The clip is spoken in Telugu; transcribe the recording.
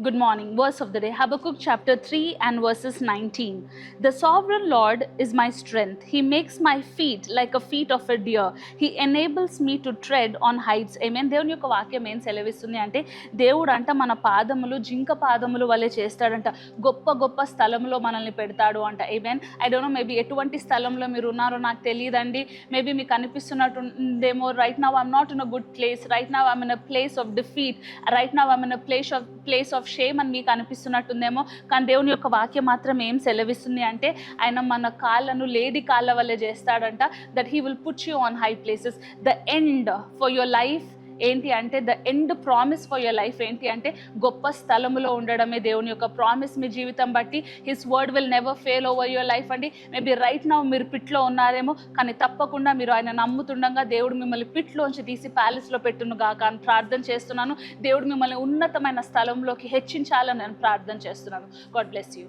Good morning. Verse of the day, Habakkuk chapter 3 and verses 19. The sovereign Lord is my strength. He makes my feet like a feet of a deer. He enables me to tread on heights. Amen. దేవుని యొక్క వాక్యం ఏం సెలవిస్తుంది అంటే, దేవుడు అంట మన పాదములు జింక పాదములు వలె చేస్తాడంట. గొప్ప గొప్ప స్థలంలో మనల్ని పెడతాడు అంట. Amen. I don't know, maybe ఎటువంటి స్థలంలో మీరు ఉన్నారో నాకు తెలియదండి. మేబీ మీకు అనిపిస్తున్నట్టుందేమో, right now I'm not in a good place, right now I'm in a place of defeat, right now I'm in a place of shame అని మీకు అనిపిస్తున్నట్టుందేమో. కానీ దేవుని యొక్క వాక్యం మాత్రం ఏం సెలవిస్తుంది అంటే, ఆయన మన కాళ్ళను లేడి కాళ్ళ వల్లే చేస్తాడంట. That he will put you on high places. The end for your life ఏంటి అంటే, the end promise for your life ఏంటి అంటే, గొప్ప స్థలములో ఉండడమే దేవుని యొక్క ప్రామిస్ మీ జీవితం బట్టి. His word will never fail over your life అండి. మేబీ రైట్ నౌ మీరు పిట్లో ఉన్నారేమో, కానీ తప్పకుండా మీరు ఆయన నమ్ముతుండగా దేవుడు మిమ్మల్ని పిట్లోంచి తీసి ప్యాలెస్లో పెట్టును గాక అని ప్రార్థన చేస్తున్నాను. దేవుడు మిమ్మల్ని ఉన్నతమైన స్థలంలోకి హెచ్చించాలని నేను ప్రార్థన చేస్తున్నాను. God bless you.